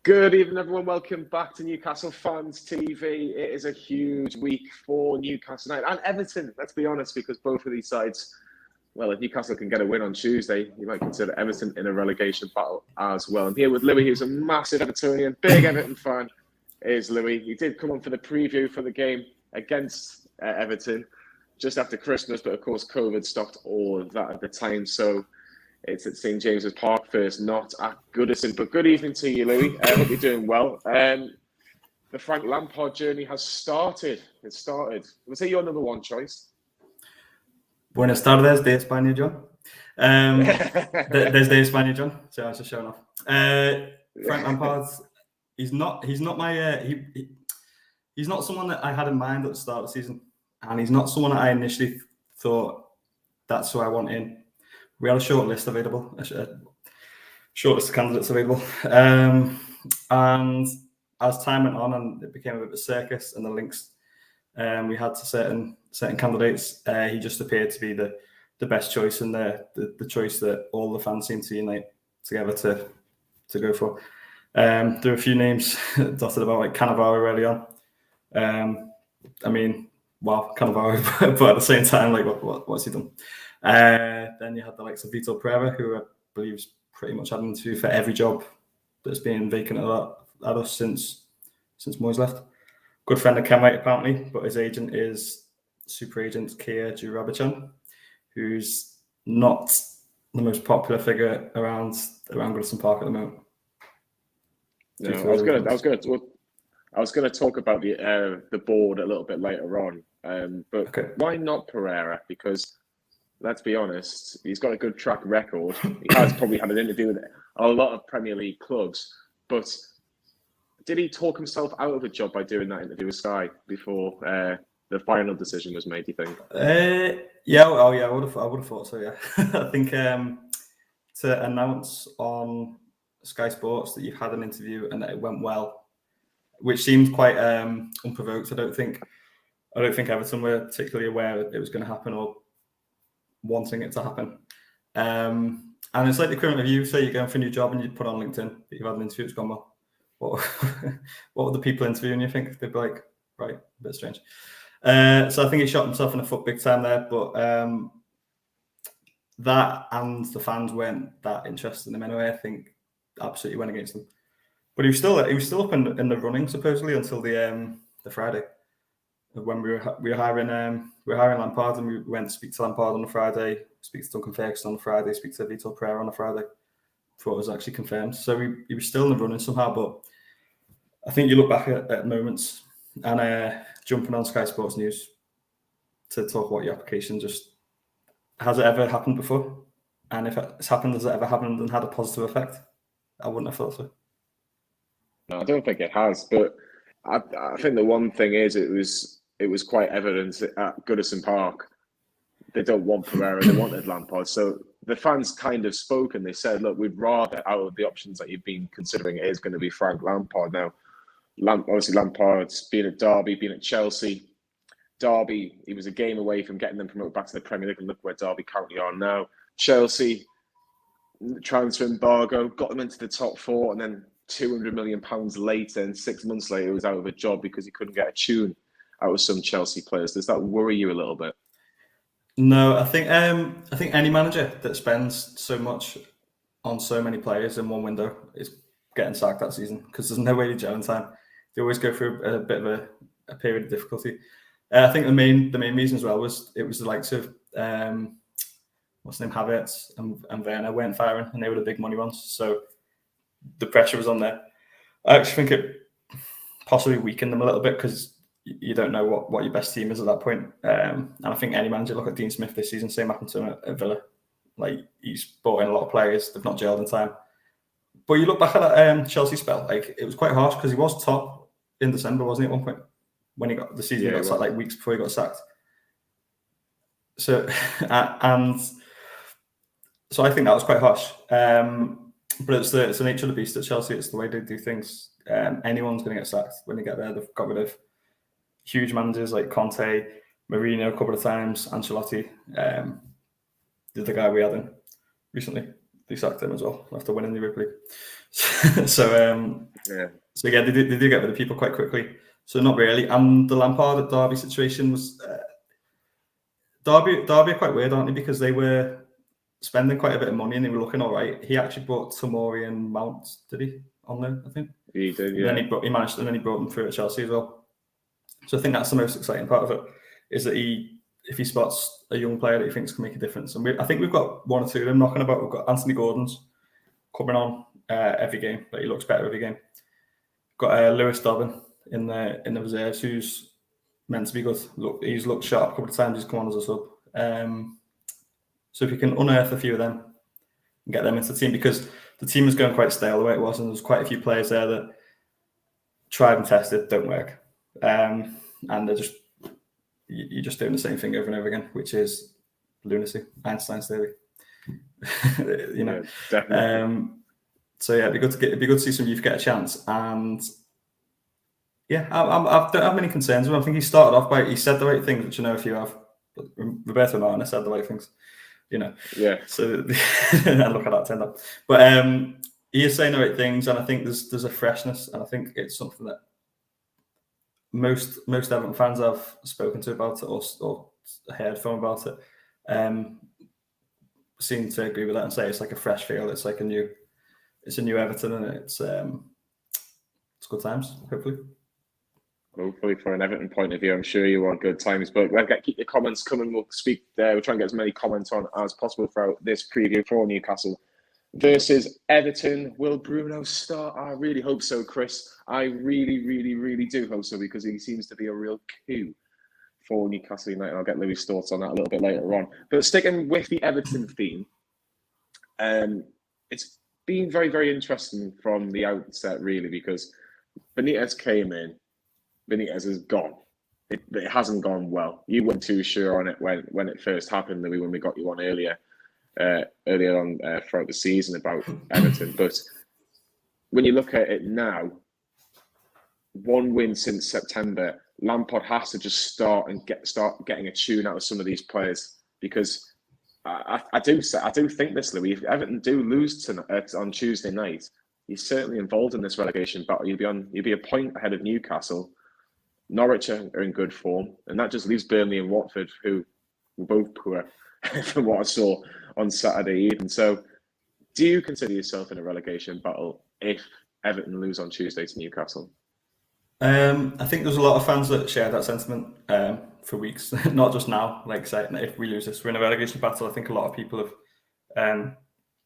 Good evening, everyone. Welcome back to Newcastle Fans TV. It is a huge week for Newcastle United and Everton, let's be honest, because both of these sides, well, if Newcastle can get a win on Tuesday, you might consider Everton in a relegation battle as well. I'm here with Lewy, who's a massive Evertonian, big Everton fan, is Lewy. He did come on for the preview for the game against Everton just after Christmas, but of course COVID stopped all of that at the time, so it's at St James's Park first, not at Goodison. But good evening to you, Lewy. I hope you're doing well. The Frank Lampard journey has started. It started. Was he your number one choice? Buenas tardes de España, John. Desde España, John. So I was just showing off. Frank Lampard. He's not my. He's not someone that I had in mind at the start of the season, and he's not someone that I initially thought that's who I want in. We had a short list available, short list of candidates available. And as time went on and it became a bit of a circus and the links we had to certain candidates, he just appeared to be the best choice and the choice that all the fans seem to unite together to go for. There are a few names dotted about, like Cannavaro early on. Cannavaro, but at the same time, like what's he done? Then you had the likes of Pereira, who I believe is pretty much had an interview for every job that's been vacant at us since Moyes left. Good friend of Kenwright, apparently, but his agent is super agent Kia Jurabachan, who's not the most popular figure around Goodison Park at the moment. No, I was going to talk about the board a little bit later on, but okay. Why not Pereira? Because let's be honest, he's got a good track record. He has probably had an interview with a lot of Premier League clubs, but did he talk himself out of a job by doing that interview with Sky before the final decision was made, do you think? I would have thought so, yeah. I think to announce on Sky Sports that you've had an interview and that it went well, which seemed quite unprovoked. I don't think Everton were particularly aware that it was going to happen or wanting it to happen. And it's like the current review, say you're going for a new job and you put on LinkedIn that you've had an interview, it's gone well. What would the people interviewing you think? They'd be like, right, a bit strange. So I think he shot himself in the foot big time there, but that and the fans weren't that interested in him anyway. I think absolutely went against them. But he was still up in the running supposedly until the Friday, when we were hiring Lampard, and we went to speak to Lampard on the Friday, speak to Duncan Ferguson on the Friday, speak to Vitor Pereira on the Friday. Before it was actually confirmed. So he was still in the running somehow, but I think you look back at moments and jumping on Sky Sports News to talk about your application, just has it ever happened before? And if it's happened, has it ever happened and had a positive effect? I wouldn't have thought so. No, I don't think it has, but I think the one thing is it was quite evident at Goodison Park. They don't want Pereira, they wanted Lampard. So the fans kind of spoke and they said, look, we'd rather, out of the options that you've been considering, it is going to be Frank Lampard. Now, obviously Lampard's been at Derby, been at Chelsea. Derby, he was a game away from getting them promoted back to the Premier League, and look where Derby currently are now. Chelsea, transfer embargo, got them into the top four, and then £200 million later and 6 months later, he was out of a job because he couldn't get a tune out of some Chelsea players. Does that worry you a little bit? No, I think any manager that spends so much on so many players in one window is getting sacked that season because there's no way to gel in time. They always go through a bit of a period of difficulty. I think the main reason as well was it was the likes of what's the name, Havertz and Werner weren't firing, and they were the big money ones. So the pressure was on there. I actually think it possibly weakened them a little bit because you don't know what your best team is at that point. And I think any manager, look at Dean Smith this season, same happened to him at Villa. Like, he's brought in a lot of players, they've not gelled in time. But you look back at that Chelsea spell, like, it was quite harsh because he was top in December, wasn't he, at one point? When he got the season, got sacked, like weeks before he got sacked. So, and so I think that was quite harsh. But it's the nature of the beast at Chelsea. It's the way they do things. Anyone's going to get sacked when they get there. They've got rid of huge managers like Conte, Mourinho a couple of times, Ancelotti. The guy we had in recently, they sacked him as well after winning the Europa League. So Yeah. So yeah, they do get rid of people quite quickly. So not really. And the Lampard at Derby situation was Derby are quite weird, aren't they? Because they were spending quite a bit of money and they were looking all right. He actually brought Tomori and Mount, did he? On there, I think. He did, And yeah. then he managed, and then he brought them through at Chelsea as well. So I think that's the most exciting part of it, is that if he spots a young player that he thinks can make a difference, and I think we've got one or two of them knocking about. We've got Anthony Gordon's coming on every game, but he looks better every game. Got Lewis Dobbin in the reserves, who's meant to be good. Look, he's looked sharp a couple of times. He's come on as a sub. So if you can unearth a few of them and get them into the team, because the team was going quite stale the way it was, and there's quite a few players there that tried and tested, don't work, and you're just doing the same thing over and over again, which is lunacy, Einstein's theory. Yeah, definitely. So yeah, it'd be good to see some youth get a chance, and yeah, I don't have many concerns with him. I think he started off he said the right things, which I know if you have. But Roberto Martinez said the right things, Yeah. So and look at that turned up. But he is saying the right things, and I think there's a freshness, and I think it's something that most Everton fans I've spoken to about it or heard from about it seem to agree with that and say it's like a fresh feel. It's like a new Everton, and it's good times, hopefully. Hopefully, for an Everton point of view, I'm sure you want good times. But we'll keep your comments coming. We'll speak there. We'll try and get as many comments on as possible throughout this preview for Newcastle versus Everton. Will Bruno start? I really hope so, Chris. I really, really, really do hope so, because he seems to be a real coup for Newcastle United. I'll get Lewy's thoughts on that a little bit later on. But sticking with the Everton theme, it's been very, very interesting from the outset, really, because Benitez came in. Benitez is gone. It hasn't gone well. You weren't too sure on it when it first happened, Lewy, when we got you on earlier on throughout the season about Everton. But when you look at it now, one win since September, Lampard has to just start getting a tune out of some of these players, because I do think this, Lewy. If Everton do lose on Tuesday night, he's certainly involved in this relegation battle. You'll be a point ahead of Newcastle. Norwich are in good form, and that just leaves Burnley and Watford, who were both poor from what I saw on Saturday evening. So, do you consider yourself in a relegation battle if Everton lose on Tuesday to Newcastle? I think there's a lot of fans that share that sentiment for weeks, not just now. Like, say, if we lose this, we're in a relegation battle. I think a lot of people have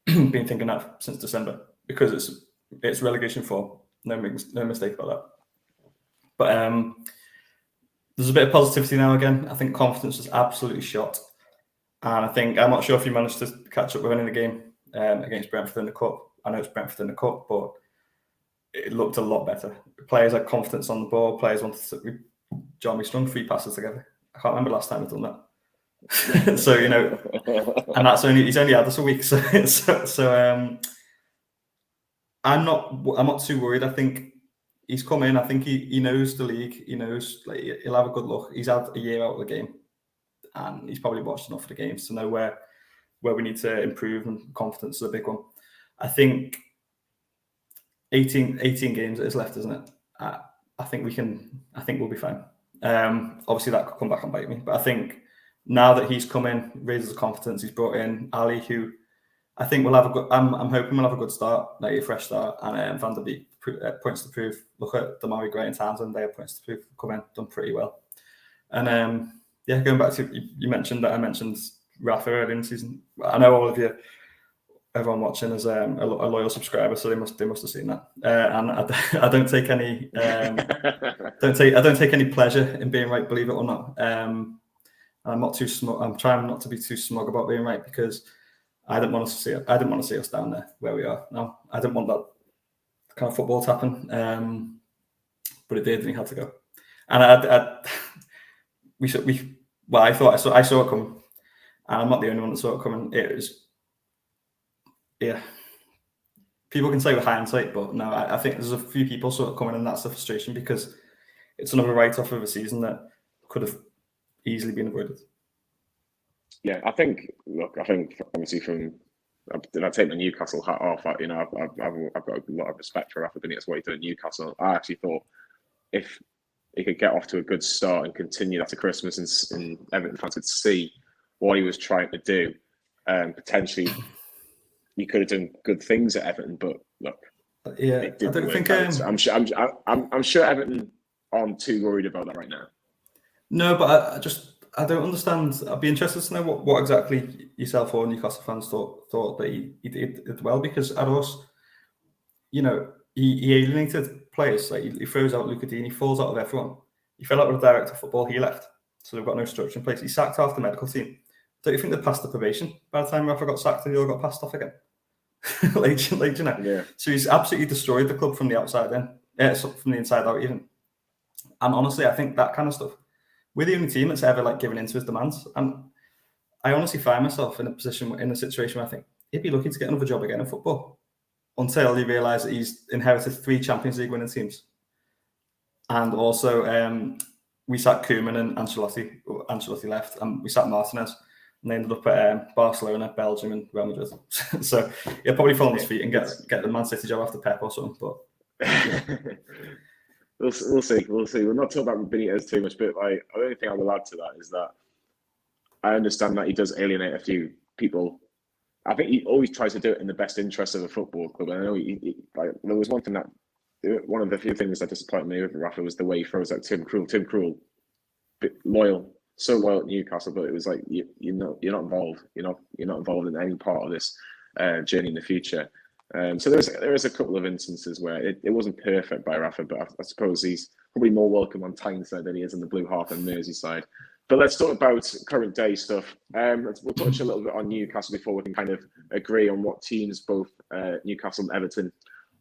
been thinking that since December, because it's relegation form. No mistake about that. But there's a bit of positivity now again. I think confidence is absolutely shot. And I think, I'm not sure if you managed to catch up with any of the game against Brentford in the Cup. I know it's Brentford in the Cup, but it looked a lot better. Players had confidence on the ball. Players wanted to. John, we strung 3 passes together. I can't remember last time we've done that. So, and he's only had this a week. So I'm not too worried. I think he's come in. I think he knows the league. He knows, like, he'll have a good look. He's had a year out of the game, and he's probably watched enough of the games to know where we need to improve, and confidence is a big one. I think 18 games is left, isn't it? I think we'll be fine. Obviously that could come back and bite me, but I think now that he's come in, raises the confidence. He's brought in Ali, who I think will have a good. I'm hoping we'll have a good start, like a fresh start. And Van der Beek points to prove. Look at Damari Gray and Townsend; they have points to prove. Come in, done pretty well. And going back to you mentioned that I mentioned Rafa earlier in the season. I know all of you, everyone watching, is a loyal subscriber, so they must have seen that. And I don't take any I don't take any pleasure in being right, believe it or not. I'm not too smug. I'm trying not to be too smug about being right, because I didn't want to see us down there where we are now. I didn't want that kind of football to happen, but it did, and he had to go. And I thought I saw it coming, and I'm not the only one that saw it coming. It was, yeah. People can say with hindsight, but no, I think there's a few people saw it coming, and that's the frustration, because it's another write-off of a season that could have easily been avoided. Yeah, I think obviously from I take my Newcastle hat off. I've got a lot of respect for Rafa Benitez, what he did at Newcastle. I actually thought if he could get off to a good start and continue that to Christmas, and Everton fans could see what he was trying to do, potentially he could have done good things at Everton. But look, yeah, I don't think. I'm sure Everton aren't too worried about that right now. No, but I don't understand. I'd be interested to know what exactly yourself or Newcastle fans thought that he did well, because at us, he alienated players. Like he throws out Luca Dean, he falls out of everyone. He fell out with the director of football, he left. So they've got no structure in place. He sacked half the medical team. Don't you think they passed the probation by the time Rafa got sacked and they all got passed off again? Yeah. So he's absolutely destroyed the club from the outside in, from the inside out even. And honestly, I think that kind of stuff, we're the only team that's ever given into his demands. And I honestly find myself in a situation where I think he'd be lucky to get another job again in football, until you realise that he's inherited 3 Champions League winning teams. And also, we sat Koeman and Ancelotti. Ancelotti left, and we sat Martinez, and they ended up at Barcelona, Belgium, and Real Madrid. So he'll probably fall on his feet and get the Man City job after Pep or something. But yeah. We'll see. We're not talking about Benitez too much, but the only thing I will add to that is that I understand that he does alienate a few people. I think he always tries to do it in the best interest of a football club. And I know there was one of the few things that disappointed me with Rafa was the way he throws out Tim Krul. Tim Krul, so loyal at Newcastle, but it was like you're not involved. You're not involved in any part of this journey in the future. So there is a couple of instances where it wasn't perfect by Rafa, but I suppose he's probably more welcome on Tyneside than he is in the blue half and Merseyside. But let's talk about current day stuff. We'll touch a little bit on Newcastle before we can kind of agree on what teams both Newcastle and Everton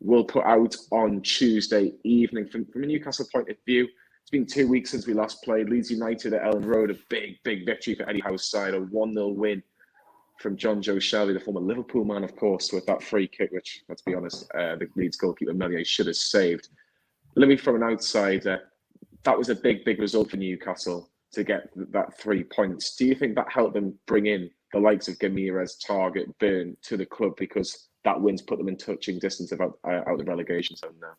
will put out on Tuesday evening. From a Newcastle point of view, it's been 2 weeks since we last played. Leeds United at Ellen Road, a big victory for Eddie Howe's side, a 1-0 win from John Joe Shelby, the former Liverpool man, of course, with that free kick, which, let's be honest, the Leeds goalkeeper Melier should have saved. Lewy, from an outsider, that was a big result for Newcastle to get that 3 points. Do you think that helped them bring in the likes of Gamirez, Target, Byrne to the club, because that win's put them in touching distance out of relegation zone now?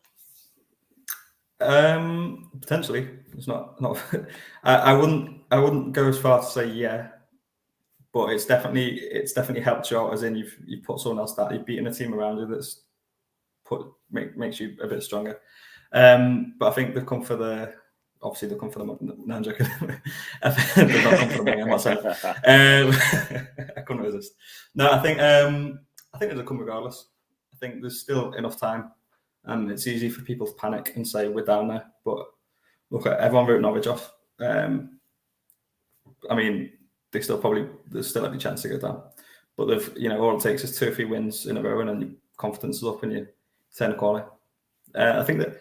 Potentially. It's not. I wouldn't go as far to say yeah, but it's definitely helped you out, as in you've put someone else that you've beaten a team around you that's makes you a bit stronger. But I think they've come for the. Obviously, they'll come for the money. No, I'm joking. They've not come for the money. I'm not saying. I couldn't resist. No, I think it'll come regardless. I think there's still enough time, and it's easy for people to panic and say we're down there. But look, everyone wrote Norwich off. I mean, there's still every chance to go down. But all it takes is 2 or 3 wins in a row, and then your confidence is up, and you turn a corner. I think that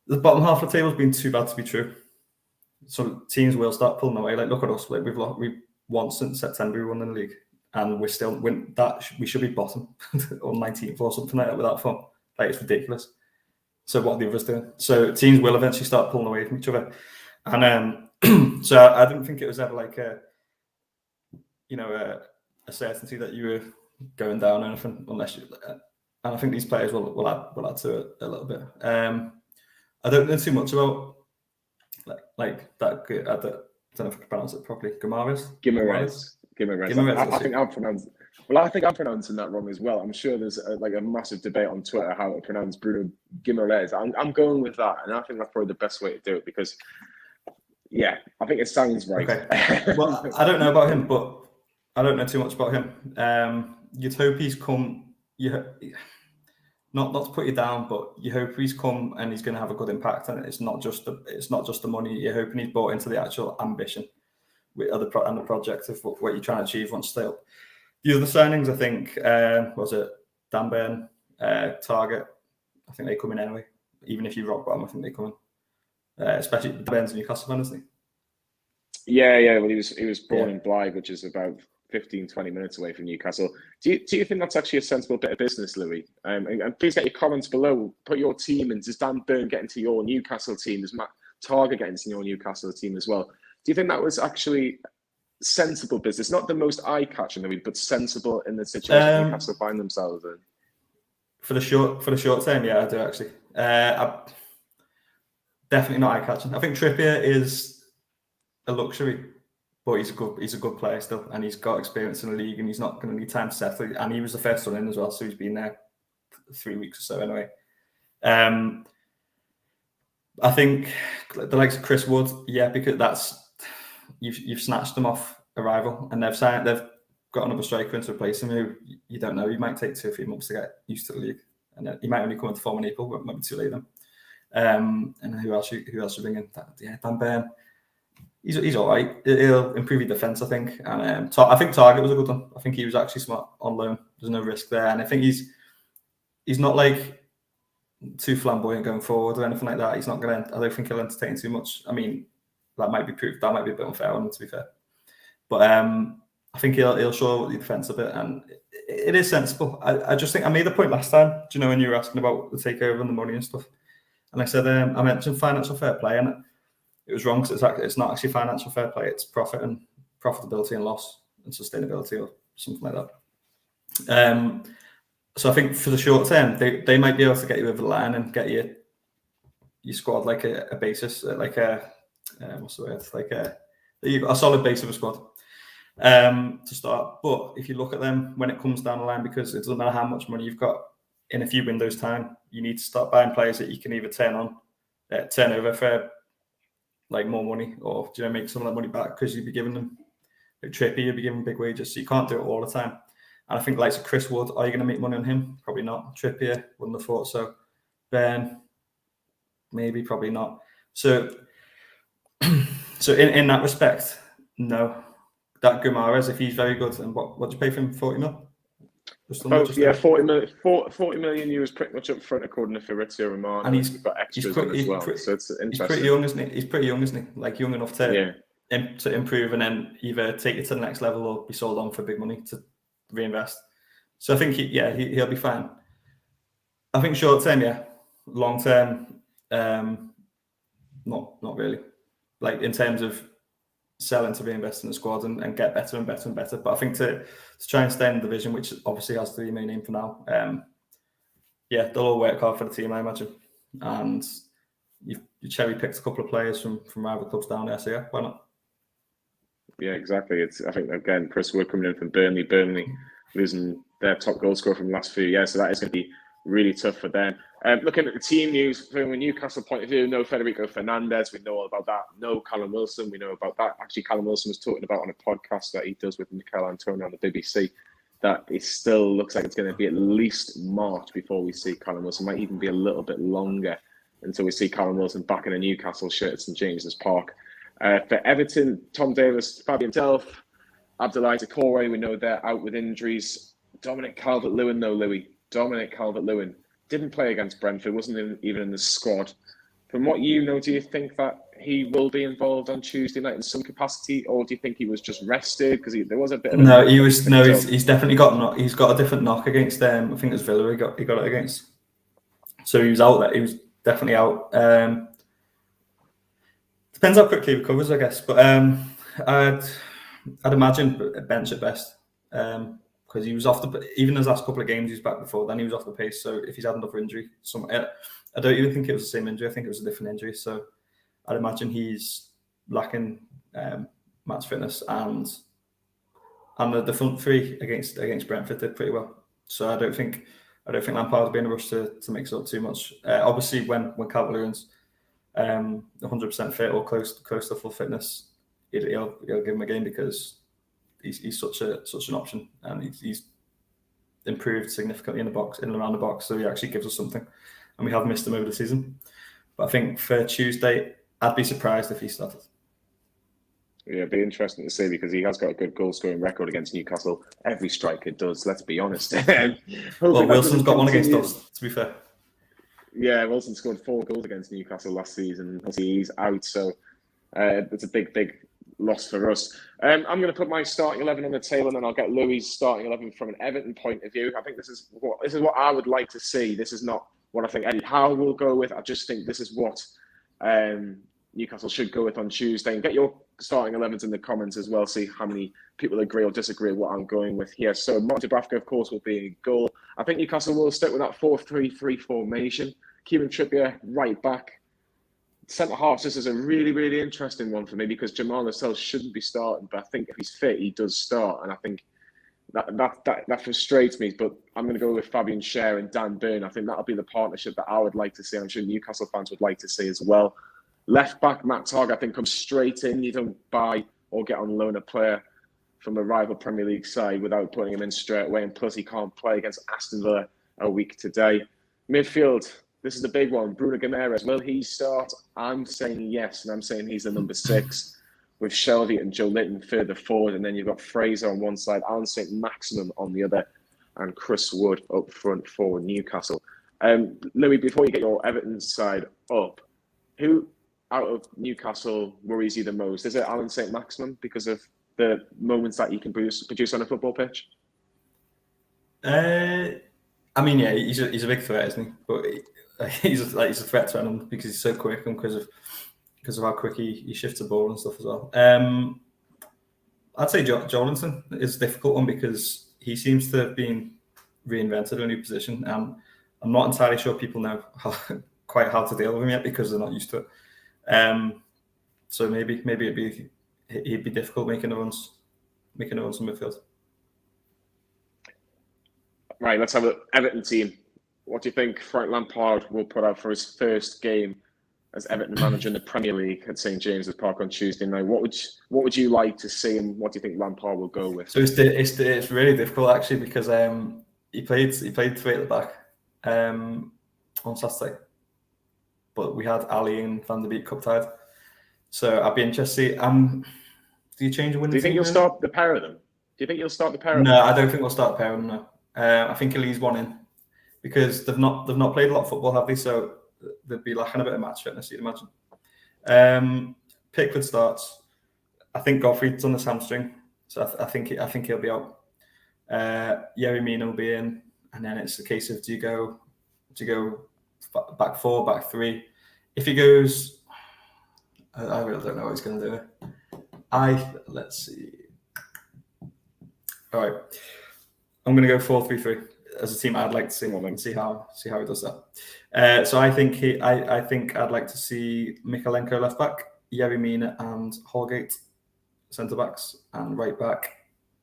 the bottom half of the table has been too bad to be true. So teams will start pulling away. Look at us. We've won since September. We won in the league, and we still win. We should be bottom or 19th or something like that with that form. It's ridiculous. So what are the others doing? So teams will eventually start pulling away from each other, and so I didn't think it was ever a certainty that you were going down or anything, unless you. And I think these players will add to it a little bit. I don't know too much about that. I don't know if I can pronounce it properly. Guimaraes. I think I'm pronouncing that wrong as well. I'm sure there's a massive debate on Twitter how to pronounce Bruno Guimaraes. I'm going with that, and I think that's probably the best way to do it, because, yeah, I think it sounds right. Okay. Well, I don't know about him, but I don't know too much about him. You'd hope he's come. Not to put you down, but you hope he's come and he's going to have a good impact, and it's not just the money. You're hoping he's bought into the actual ambition and the project of what you're trying to achieve once they up. The other signings, I think, was it Dan Burn, Target. I think they come in anyway. Even if you rock bottom, I think they come in. Especially Burn's a Newcastle fan, isn't he? Yeah. Well, he was born in Blythe, which is about 15-20 minutes away from Newcastle. Do you think that's actually a sensible bit of business, Lewy? And please get your comments below. Put your team in. Does Dan Burn get into your Newcastle team? Does Matt Target get into your Newcastle team as well? Do you think that was actually sensible business. Not the most eye-catching, maybe, but sensible in the situation Newcastle find themselves in. For the short term, yeah, I do actually. Definitely not eye-catching. I think Trippier is a luxury, but he's a good player still, and he's got experience in the league, and he's not going to need time to settle. And he was the first one in as well, so he's been there 3 weeks or so anyway. I think the likes of Chris Wood, yeah, because you've snatched them off arrival, and they've got another striker in to replace him who you don't know. He might take 2 or 3 months to get used to the league, and he might only come into form in April, but it might be too late then. And who else you bring in? Dan Burn. He's all right. He'll improve your defence, I think. And I think Target was a good one. I think he was actually smart on loan. There's no risk there, and I think he's not like too flamboyant going forward or anything like that. He's not gonna. I don't think he'll entertain too much. I mean, that might be proof. That might be a bit unfair on him, to be fair. But I think he'll show the defence a bit, and it is sensible. I just think I made the point last time. Do you know when you were asking about the takeover and the money and stuff? And I said I mentioned financial fair play, and it was wrong because it's not actually financial fair play. It's profitability and loss and sustainability or something like that. So I think for the short term, they might be able to get you over the line and get your squad like a basis, like a what's the word? Like a solid base of a squad to start. But if you look at them when it comes down the line, because it doesn't matter how much money you've got in a few windows' time, you need to start buying players that you can either turn over for like more money, or make some of that money back, because you'd be giving them like Trippier, you'd be giving big wages, so you can't do it all the time. And I think like Chris Wood, are you going to make money on him? Probably not. Trippier, wouldn't have thought so. Ben, maybe, probably not. So in that respect, no. That Guimaraes, if he's very good, and what do you pay for him? 40 mil? 40 million euros pretty much up front, according to Fabrizio Romano. And he's got extras on as well. So it's interesting. He's pretty young, isn't he? He's pretty young, isn't he? Like young enough to improve and then either take it to the next level or be sold on for big money to reinvest. So I think he'll be fine. I think short term, yeah. Long term, not really. Like in terms of selling to reinvest in the squad and get better and better and better. But I think to try and stay in the division, which obviously has the main aim for now, they'll all work hard for the team, I imagine. And you cherry picked a couple of players from rival clubs down there, so yeah, why not? Yeah, exactly. I think again, Chris Wood coming in from Burnley losing their top goal scorer from the last few years, so that is going to be really tough for them. Looking at the team news from a Newcastle point of view, no Federico Fernandez, we know all about that. No Callum Wilson, we know about that. Actually, Callum Wilson was talking about on a podcast that he does with Mikel Antonio on the BBC, that it still looks like it's going to be at least March before we see Callum Wilson. Might even be a little bit longer until we see Callum Wilson back in a Newcastle shirt at St James's Park. For Everton, Tom Davis, Fabian Delph, Abdoulaye Doucouré, we know they're out with injuries. Dominic Calvert-Lewin, though, Lewy. Dominic Calvert-Lewin didn't play against Brentford, wasn't even in the squad. From what you know, do you think that he will be involved on Tuesday night in some capacity, or do you think he was just rested? Because there was a bit of he's definitely got he's got a different knock against I think it was Villa he got it against. So he was out there. He was definitely out. Depends how quickly he recovers, I guess. But I'd imagine bench at best. Because he was off even his last couple of games, he was back before then. He was off the pace. So if he's had another injury, I don't even think it was the same injury. I think it was a different injury. So I'd imagine he's lacking match fitness, and the front three against Brentford did pretty well. So I don't think Lampard would be in a rush to mix it up too much. Obviously, when Calvert-Lewin's 100% fit or close to full fitness, he'll give him a game, because he's such an option, and he's improved significantly in and around the box. So he actually gives us something, and we have missed him over the season. But I think for Tuesday, I'd be surprised if he started. Yeah, it'd be interesting to see, because he has got a good goal scoring record against Newcastle. Every striker does, let's be honest. Well, Wilson's got one against us, to be fair. Yeah, Wilson scored 4 goals against Newcastle last season. He's out, so it's a big loss for us. I'm going to put my starting 11 on the table, and then I'll get Louis' starting 11 from an Everton point of view. I think this is what I would like to see. This is not what I think Eddie Howe will go with. I just think this is what Newcastle should go with on Tuesday. And get your starting 11s in the comments as well. See how many people agree or disagree with what I'm going with here. So Martin Dubravka, of course, will be in goal. I think Newcastle will stick with that 4-3-3 formation. Kieran Trippier right back. Centre half, this is a really, really interesting one for me because Jamal Lascelles shouldn't be starting, but I think if he's fit, he does start. And I think that frustrates me, but I'm going to go with Fabian Schär and Dan Burn. I think that'll be the partnership that I would like to see. I'm sure Newcastle fans would like to see as well. Left back, Matt Targ, I think, comes straight in. You don't buy or get on loan a player from a rival Premier League side without putting him in straight away. And plus, he can't play against Aston Villa a week today. Midfield, this is the big one. Bruno Guimaraes, will he start? I'm saying yes, and I'm saying he's the number 6 with Shelvey and Joe Linton further forward. And then you've got Fraser on one side, Alan St. Maximum on the other, and Chris Wood up front for Newcastle. Lewy, before you get your Everton side up, who out of Newcastle worries you the most? Is it Alan St. Maximum because of the moments that he can produce on a football pitch? I mean, yeah, he's a big threat, isn't he? But he's a threat to him because he's so quick and because of how quick he shifts the ball and stuff as well. I'd say Jolinton is a difficult one because he seems to have been reinvented in a new position. I'm not entirely sure people know quite how to deal with him yet because they're not used to it. So maybe he'd be difficult making the runs in midfield. Right, let's have an Everton team. What do you think Frank Lampard will put out for his first game as Everton manager in the Premier League at St James's Park on Tuesday night? What would you like to see, and what do you think Lampard will go with? So it's really difficult actually because he played 3 at the back on Saturday, but we had Ali and Van der Beek cup tied. So I'd be interested. Do you change a winning? Do you think you'll start the pair of them? Do you think you'll start the pair of them? No, I don't think we'll start the pair of them. No. I think he'll ease one in because they've not played a lot of football, have they? So they'd be lacking a bit of match fitness, you'd imagine. Pickford starts. I think Godfrey's on the hamstring, so I think he'll be out. Yerry Mina will be in, and then it's a case of do you go back 4, back 3? If he goes, I really don't know what he's going to do. Let's see. All right. I'm going to go 4-3-3 as a team. I'd like to see more and see how he does that. So I think I'd like to see Mikalenko left back, Yerry Mina and Holgate centre backs, and right back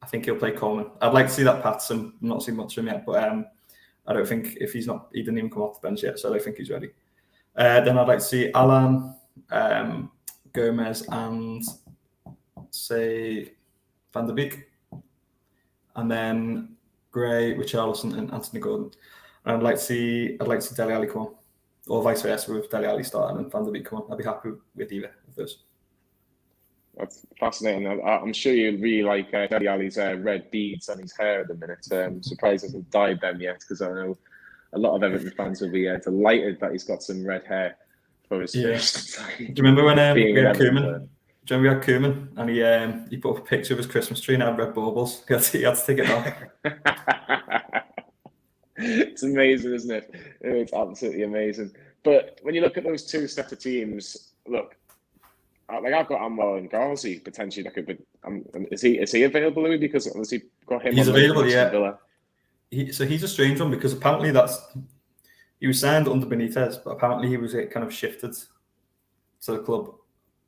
I think he'll play Coleman. I'd like to see that Patterson. I'm not seen much of him yet, but I don't think he didn't even come off the bench yet, so I don't think he's ready. Then I'd like to see Alan, Gomez, and say Van der Beek, and then Gray, Richarlison, and Anthony Gordon. And I'd like to see Dele Alli come on, or vice versa with Dele Alli starting and Van der Beek come on. I'd be happy with either of those. That's fascinating. I'm sure you really like Dele Alli's red beads on his hair at the minute. I'm surprised he hasn't dyed them yet because I know a lot of Everton fans will be delighted that he's got some red hair for his first time. Do you remember when we had Koeman? Do you remember we had Koeman and he put up a picture of his Christmas tree and had red baubles? He had to take it off. It's amazing, isn't it? It's absolutely amazing. But when you look at those two sets of teams, look, like I've got Amwell and Ghazi potentially that could be. Is he available, Louis? Because obviously got him. He's available, yeah. Villa. He's a strange one because apparently he was signed under Benitez, but apparently he was kind of shifted to the club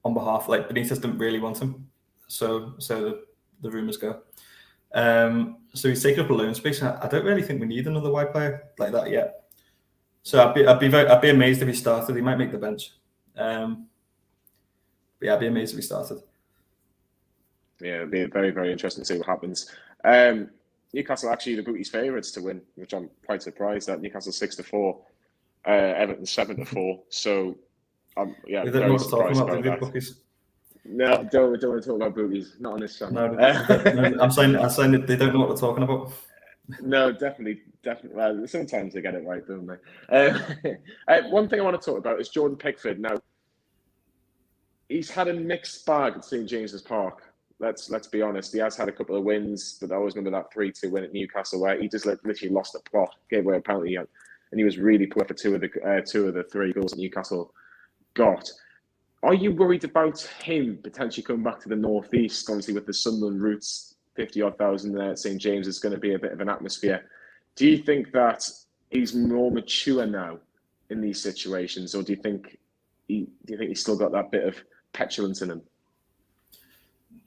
on behalf. Like Benitez didn't really want him, so the rumours go. So he's taken up a loan space. I don't really think we need another wide player like that yet. So I'd be amazed if he started. He might make the bench. But yeah, I'd be amazed if he started. Yeah, it'd be very, very interesting to see what happens. Newcastle actually the bookies' favourites to win, which I'm quite surprised at. Newcastle 6-4, Everton 7-4. So yeah, they don't know what to talk about the bookies. No, don't want to talk about bookies. Not on this channel. No, I'm saying that they don't know what we're talking about. No, definitely. Well, sometimes they get it right, don't they? One thing I want to talk about is Jordan Pickford. Now, he's had a mixed bag at St James's Park. Let's be honest. He has had a couple of wins, but I always remember that 3-2 win at Newcastle where he just literally lost the plot, gave away a penalty, and he was really poor for two of the 3 goals that Newcastle got. Are you worried about him potentially coming back to the northeast? Obviously, with the Sunderland routes, 50-odd thousand there at St James is going to be a bit of an atmosphere. Do you think that he's more mature now in these situations, or do you think he's still got that bit of petulance in him?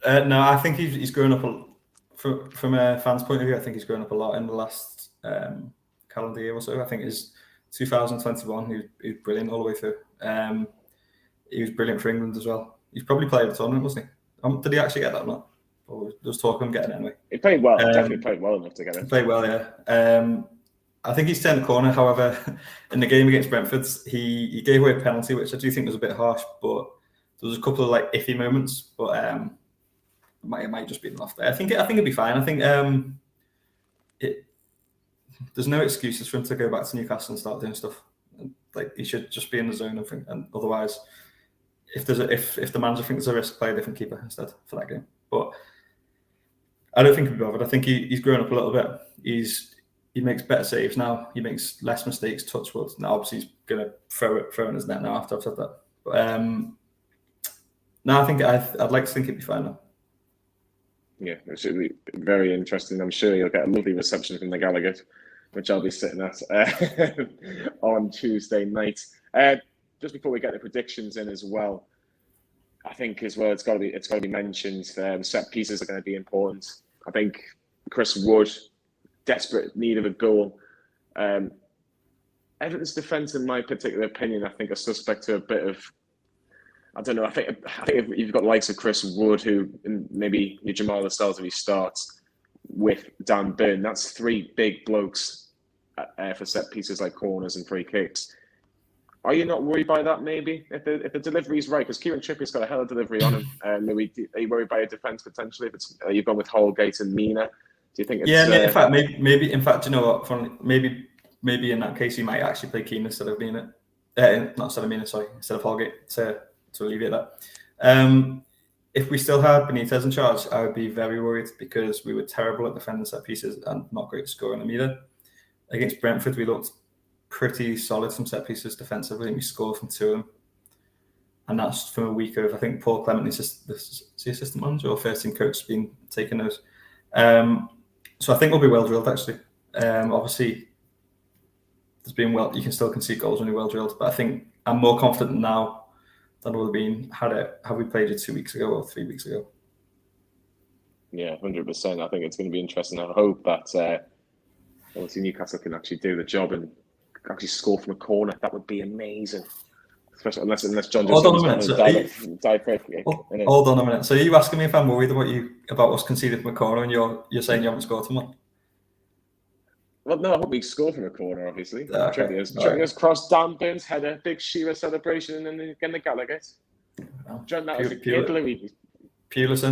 No, I think he's grown up from a fan's point of view. I think he's grown up a lot in the last calendar year or so. I think it's 2021. He was brilliant all the way through. He was brilliant for England as well. He's probably played a tournament, wasn't he? Did he actually get that or not? Or there was talk of him getting it anyway. He played well. Definitely played well enough to get it. He played well, yeah. I think he's turned the corner. However, in the game against Brentford, he gave away a penalty, which I do think was a bit harsh. But there was a couple of like iffy moments. But it might just be enough there. I think it'll be fine. I think there's no excuses for him to go back to Newcastle and start doing stuff. Like he should just be in the zone, I think. And otherwise, if the manager thinks there's a risk, play a different keeper instead for that game. But I don't think he'll be bothered. I think he's grown up a little bit. He makes better saves now. He makes less mistakes. Touch wood. Now, obviously, he's gonna throw in his net now after I've said that. But no, I think I'd like to think he'd be fine now. Yeah, it should be very interesting. I'm sure you'll get a lovely reception from the Gallagher, which I'll be sitting at on Tuesday night. Just before we get the predictions in as well, I think as well it's got to be mentioned. Set pieces are going to be important. I think Chris Wood, desperate need of a goal. Everton's defence, in my particular opinion, I think are suspect to a bit of. I don't know. I think if you've got the likes of Chris Wood, who maybe your Jamal Lascelles, if he starts with Dan Burn, that's three big blokes for set pieces like corners and free kicks. Are you not worried by that? Maybe if the delivery is right, because Kieran Trippier's got a hell of delivery on him. Louis, are you worried by your defence potentially? If it's you've gone with Holgate and Mina, do you think? It's, in fact, maybe. In fact, you know what? Maybe in that case, he might actually play Keane instead of Mina. Not instead of Mina, sorry, instead of Holgate to alleviate that. If we still had Benitez in charge, I would be very worried because we were terrible at defending set pieces and not great at scoring them either. Against Brentford, we looked pretty solid from set pieces defensively, and we scored from two of them. And that's from a week of, I think, Paul Clement, the assistant manager or first team coach, has been taking those. So I think we'll be well drilled actually. Obviously, you can still concede goals when you're well drilled, but I think I'm more confident now than would have been had we played it 2 weeks ago or 3 weeks ago. Yeah, 100%. I think it's going to be interesting. I hope that obviously Newcastle can actually do the job and actually score from a corner. That would be amazing. Especially unless John just hold on a minute. So are you asking me if I'm worried about us conceding from a corner, and you're saying you haven't scored from one? Well, no, I hope we score from a corner, obviously. Okay. Trippier's cross, Dan Burns header, big Shearer celebration, and then again the Gallagher. John, that was a kid, Louis. Pulis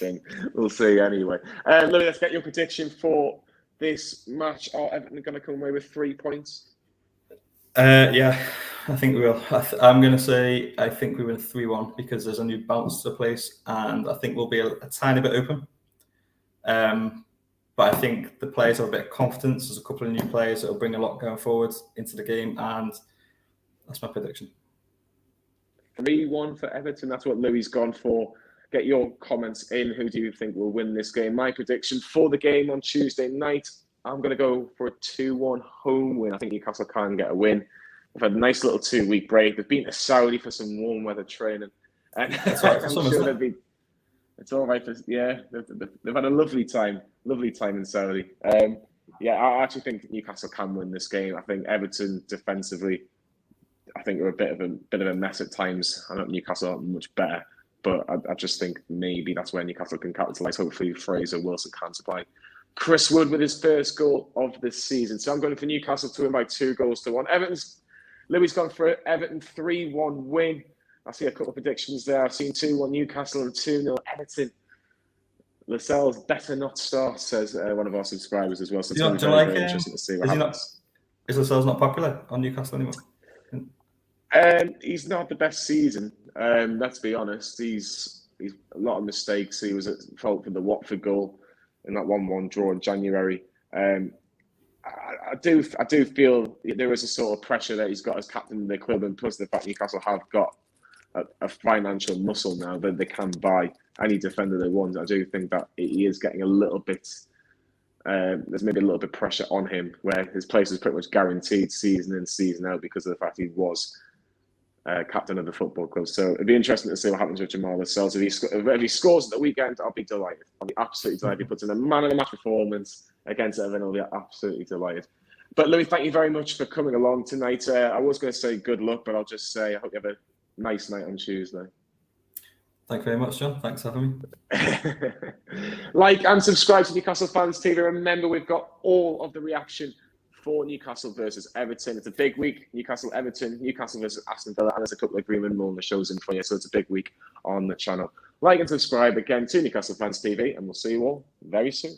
in. We'll see anyway. Louis, let's get your prediction for this match. Are Everton going to come away with 3 points? Yeah, I think we will. I'm going to say I think we win 3-1 because there's a new bounce to the place, and I think we'll be a tiny bit open. But I think the players have a bit of confidence. There's a couple of new players that will bring a lot going forward into the game, and that's my prediction. 3-1 for Everton. That's what Louis gone for. Get your comments in. Who do you think will win this game? My prediction for the game on Tuesday night, I'm going to go for a 2-1 home win. I think Newcastle can get a win. We've had a nice little 2-week break. They've been to Saudi for some warm weather training. And I'm sure they'll be... It's all right. They've had a lovely time in Saudi. I actually think Newcastle can win this game. I think Everton defensively, I think are a bit of a mess at times. I know Newcastle aren't much better, but I just think maybe that's where Newcastle can capitalise. Hopefully, Fraser Wilson can supply Chris Wood with his first goal of the season. So I'm going for Newcastle to win by 2-1. Louis gone for Everton 3-1 win. I see a couple of predictions there. I've seen 2-1 Newcastle and 2-0 Everton. Lascelles better not start, says one of our subscribers as well. So it's very interesting to see what happens. Is Lascelles not popular on Newcastle anymore? He's not the best season. Let's be honest. He's a lot of mistakes. He was at fault for the Watford goal in that 1-1 draw in January. I do feel there is a sort of pressure that he's got as captain of the club, and plus the fact Newcastle have got a financial muscle now that they can buy any defender they want. I do think that he is getting a little bit. There's maybe a little bit of pressure on him, where his place is pretty much guaranteed season in, season out because of the fact he was captain of the football club. So it'd be interesting to see what happens with Jamal Lascelles. If he scores at the weekend, I'll be delighted. I'll be absolutely delighted. If he puts in a man of the match performance against Everton, I'll be absolutely delighted. But Louis, thank you very much for coming along tonight. I was going to say good luck, but I'll just say I hope you have a nice night on Tuesday. Thank you very much, John. Thanks for having me. Like and subscribe to Newcastle Fans TV. Remember, we've got all of the reaction for Newcastle versus Everton. It's a big week. Newcastle, Everton, Newcastle versus Aston Villa, and there's a couple of Greenwood Mulner shows in for you. So it's a big week on the channel. Like and subscribe again to Newcastle Fans TV, and we'll see you all very soon.